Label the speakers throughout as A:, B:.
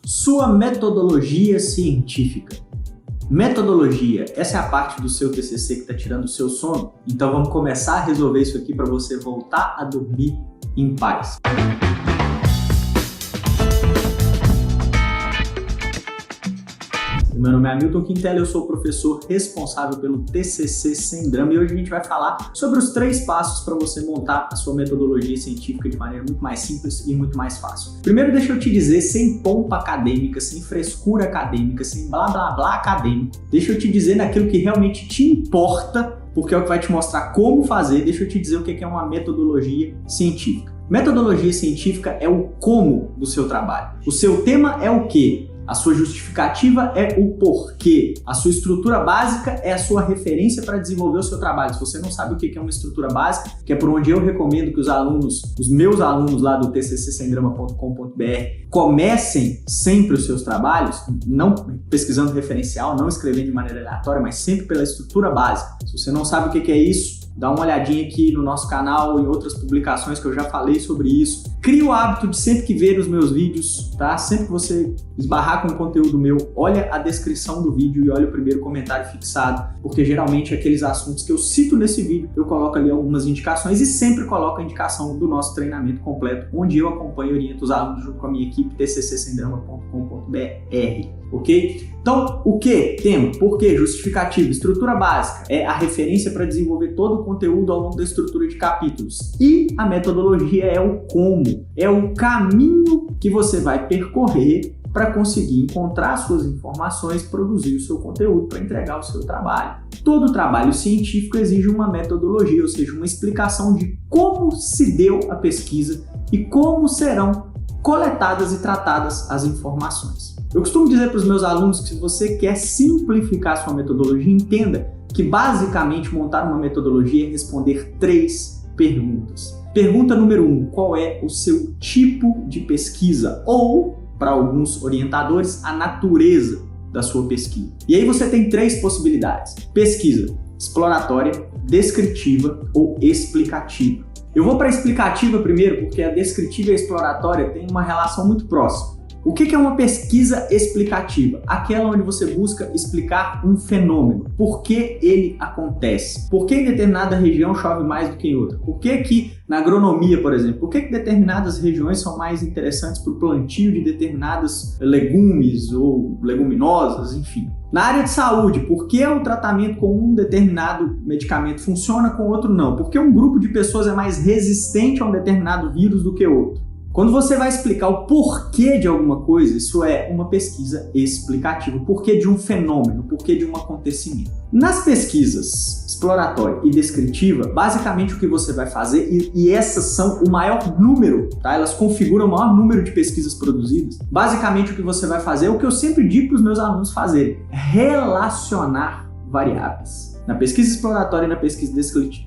A: Sua metodologia científica. Metodologia, essa é a parte do seu TCC que está tirando o seu sono? Então vamos começar a resolver isso aqui para você voltar a dormir em paz. Meu nome é Hamilton Quintela, eu sou o professor responsável pelo TCC Sem Drama e hoje a gente vai falar sobre os 3 passos para você montar a sua metodologia científica de maneira muito mais simples e muito mais fácil. Primeiro, deixa eu te dizer, sem pompa acadêmica, sem frescura acadêmica, sem blá blá blá acadêmico, deixa eu te dizer naquilo que realmente te importa, porque é o que vai te mostrar como fazer. Deixa eu te dizer o que é uma metodologia científica. Metodologia científica é o como do seu trabalho. O seu tema é o quê? A sua justificativa é o porquê. A sua estrutura básica é a sua referência para desenvolver o seu trabalho. Se você não sabe o que é uma estrutura básica, que é por onde eu recomendo que os meus alunos lá do tccsemdrama.com.br comecem sempre os seus trabalhos, não pesquisando referencial, não escrevendo de maneira aleatória, mas sempre pela estrutura básica. Se você não sabe o que é isso, dá uma olhadinha aqui no nosso canal e em outras publicações que eu já falei sobre isso. Crie o hábito de sempre que ver os meus vídeos, tá? Sempre que você esbarrar com um conteúdo meu, olha a descrição do vídeo e olha o primeiro comentário fixado, porque geralmente aqueles assuntos que eu cito nesse vídeo, eu coloco ali algumas indicações e sempre coloco a indicação do nosso treinamento completo, onde eu acompanho e oriento os alunos junto com a minha equipe, tccsemdrama.com.br, ok? Então, o que? Tema, porquê, justificativa, estrutura básica, é a referência para desenvolver todo o conteúdo ao longo da estrutura de capítulos. E a metodologia é o como, é o caminho que você vai percorrer para conseguir encontrar suas informações, produzir o seu conteúdo para entregar o seu trabalho. Todo trabalho científico exige uma metodologia, ou seja, uma explicação de como se deu a pesquisa e como serão coletadas e tratadas as informações. Eu costumo dizer para os meus alunos que se você quer simplificar sua metodologia, entenda que basicamente montar uma metodologia é responder 3 perguntas. Pergunta número 1, qual é o seu tipo de pesquisa? Ou, para alguns orientadores, a natureza da sua pesquisa. E aí você tem 3 possibilidades: pesquisa exploratória, descritiva ou explicativa. Eu vou para a explicativa primeiro, porque a descritiva e a exploratória têm uma relação muito próxima. O que é uma pesquisa explicativa? Aquela onde você busca explicar um fenômeno. Por que ele acontece? Por que em determinada região chove mais do que em outra? Por que na agronomia, por exemplo, por que determinadas regiões são mais interessantes para o plantio de determinados legumes ou leguminosas, enfim. Na área de saúde, por que o tratamento com um determinado medicamento funciona, com outro não? Por que um grupo de pessoas é mais resistente a um determinado vírus do que outro? Quando você vai explicar o porquê de alguma coisa, isso é uma pesquisa explicativa. O porquê de um fenômeno, o porquê de um acontecimento. Nas pesquisas exploratória e descritiva, basicamente o que você vai fazer, e essas são o maior número, tá? Elas configuram o maior número de pesquisas produzidas. Basicamente o que você vai fazer é o que eu sempre digo para os meus alunos fazerem: relacionar variáveis. Na pesquisa exploratória e na pesquisa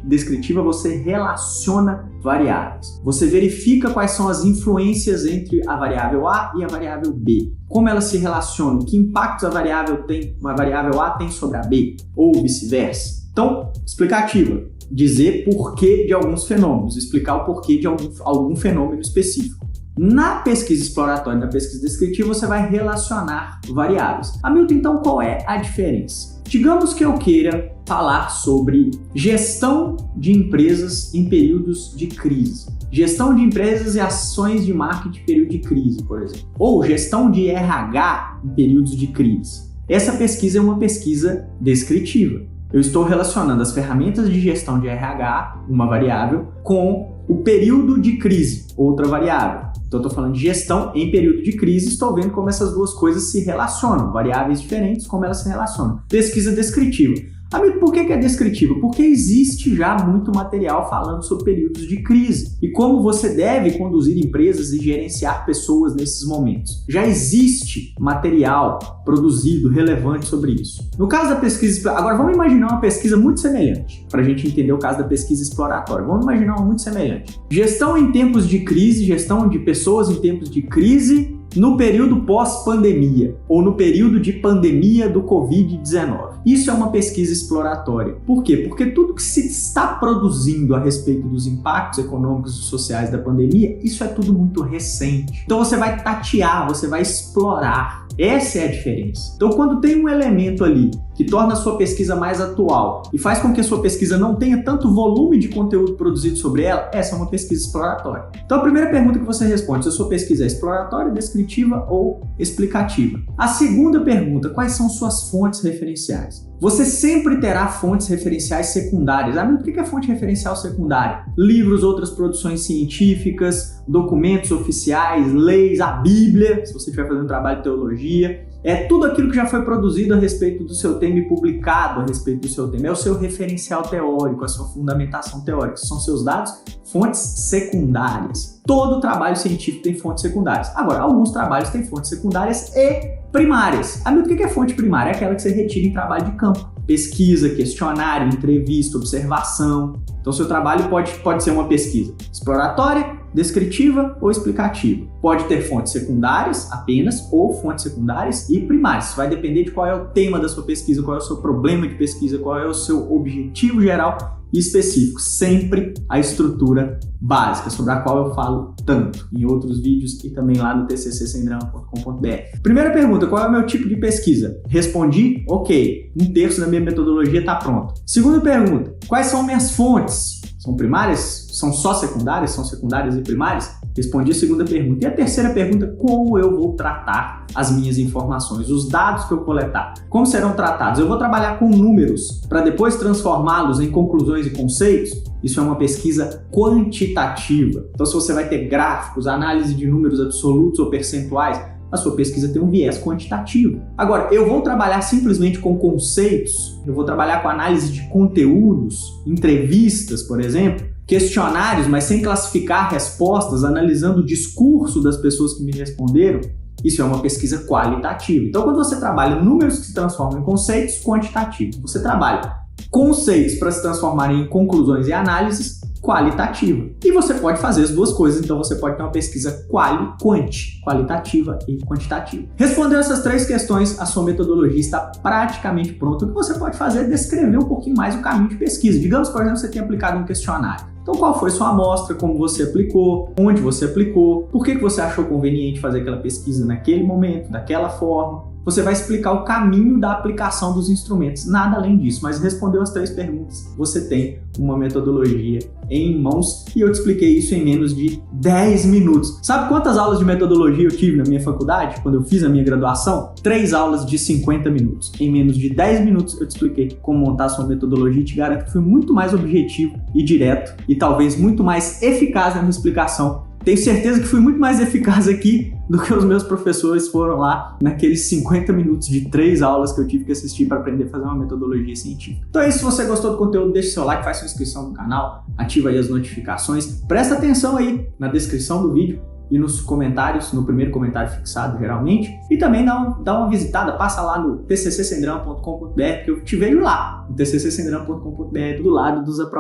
A: descritiva, você relaciona variáveis. Você verifica quais são as influências entre a variável A e a variável B. Como elas se relacionam, que impactos a variável A tem sobre a B, ou vice-versa. Então, explicativa, dizer porquê de alguns fenômenos, explicar o porquê de algum fenômeno específico. Na pesquisa exploratória e na pesquisa descritiva, você vai relacionar variáveis. Hamilton, então qual é a diferença? Digamos que eu queira falar sobre gestão de empresas em períodos de crise. Gestão de empresas e ações de marketing em período de crise, por exemplo. Ou gestão de RH em períodos de crise. Essa pesquisa é uma pesquisa descritiva. Eu estou relacionando as ferramentas de gestão de RH, uma variável, com o período de crise, outra variável. Então eu estou falando de gestão em período de crise, estou vendo como essas duas coisas se relacionam, variáveis diferentes, como elas se relacionam. Pesquisa descritiva. Amigo, por que é descritiva? Porque existe já muito material falando sobre períodos de crise e como você deve conduzir empresas e gerenciar pessoas nesses momentos. Já existe material produzido relevante sobre isso. No caso da pesquisa, agora vamos imaginar uma pesquisa muito semelhante, para a gente entender o caso da pesquisa exploratória. Vamos imaginar uma muito semelhante. Gestão em tempos de crise, gestão de pessoas em tempos de crise no período pós-pandemia ou no período de pandemia do Covid-19. Isso é uma pesquisa exploratória. Por quê? Porque tudo que se está produzindo a respeito dos impactos econômicos e sociais da pandemia, isso é tudo muito recente. Então você vai tatear, você vai explorar. Essa é a diferença. Então, quando tem um elemento ali que torna a sua pesquisa mais atual e faz com que a sua pesquisa não tenha tanto volume de conteúdo produzido sobre ela, essa é uma pesquisa exploratória. Então, a primeira pergunta que você responde, se a sua pesquisa é exploratória, descritiva ou explicativa. A segunda pergunta, quais são suas fontes referenciais? Você sempre terá fontes referenciais secundárias. O que é fonte referencial secundária? Livros, outras produções científicas, documentos oficiais, leis, a Bíblia, se você estiver fazendo um trabalho de teologia. É tudo aquilo que já foi produzido a respeito do seu tema e publicado a respeito do seu tema. É o seu referencial teórico, a sua fundamentação teórica. São seus dados, fontes secundárias. Todo trabalho científico tem fontes secundárias. Agora, alguns trabalhos têm fontes secundárias e primárias. O que é fonte primária? É aquela que você retira em trabalho de campo. Pesquisa, questionário, entrevista, observação. Então, seu trabalho pode ser uma pesquisa exploratória, descritiva ou explicativa. Pode ter fontes secundárias apenas ou fontes secundárias e primárias. Isso vai depender de qual é o tema da sua pesquisa, qual é o seu problema de pesquisa, qual é o seu objetivo geral e específico. Sempre a estrutura básica, sobre a qual eu falo tanto em outros vídeos e também lá no tccsemdrama.com.br. Primeira pergunta, qual é o meu tipo de pesquisa? Respondi, ok, 1/3 da minha metodologia está pronto. Segunda pergunta, quais são minhas fontes? São primárias? São só secundárias? São secundárias e primárias? Respondi a segunda pergunta. E a terceira pergunta, como eu vou tratar as minhas informações, os dados que eu coletar? Como serão tratados? Eu vou trabalhar com números para depois transformá-los em conclusões e conceitos? Isso é uma pesquisa quantitativa. Então, se você vai ter gráficos, análise de números absolutos ou percentuais, a sua pesquisa tem um viés quantitativo. Agora, eu vou trabalhar simplesmente com conceitos, eu vou trabalhar com análise de conteúdos, entrevistas, por exemplo, questionários, mas sem classificar respostas, analisando o discurso das pessoas que me responderam. Isso é uma pesquisa qualitativa. Então, quando você trabalha números que se transformam em conceitos, quantitativos. Você trabalha conceitos para se transformarem em conclusões e análises, qualitativa. E você pode fazer as duas coisas, então você pode ter uma pesquisa qualitativa e quantitativa. Respondendo essas três questões, a sua metodologia está praticamente pronta. O que você pode fazer é descrever um pouquinho mais o caminho de pesquisa. Digamos, por exemplo, você tem aplicado um questionário. Então, qual foi sua amostra, como você aplicou, onde você aplicou, por que você achou conveniente fazer aquela pesquisa naquele momento, daquela forma. Você vai explicar o caminho da aplicação dos instrumentos, nada além disso, mas respondeu as três perguntas, você tem uma metodologia em mãos e eu te expliquei isso em menos de 10 minutos. Sabe quantas aulas de metodologia eu tive na minha faculdade, quando eu fiz a minha graduação? 3 aulas de 50 minutos. Em menos de 10 minutos eu te expliquei como montar a sua metodologia e te garanto que fui muito mais objetivo e direto e talvez muito mais eficaz na minha explicação. Tenho certeza que fui muito mais eficaz aqui do que os meus professores foram lá naqueles 50 minutos de 3 aulas que eu tive que assistir para aprender a fazer uma metodologia científica. Então é isso, se você gostou do conteúdo, deixa seu like, faz sua inscrição no canal, ativa aí as notificações, presta atenção aí na descrição do vídeo e nos comentários, no primeiro comentário fixado geralmente, e também dá uma visitada, passa lá no tccsemdrama.com.br que eu te vejo lá, no tccsemdrama.com.br do lado dos aprovados.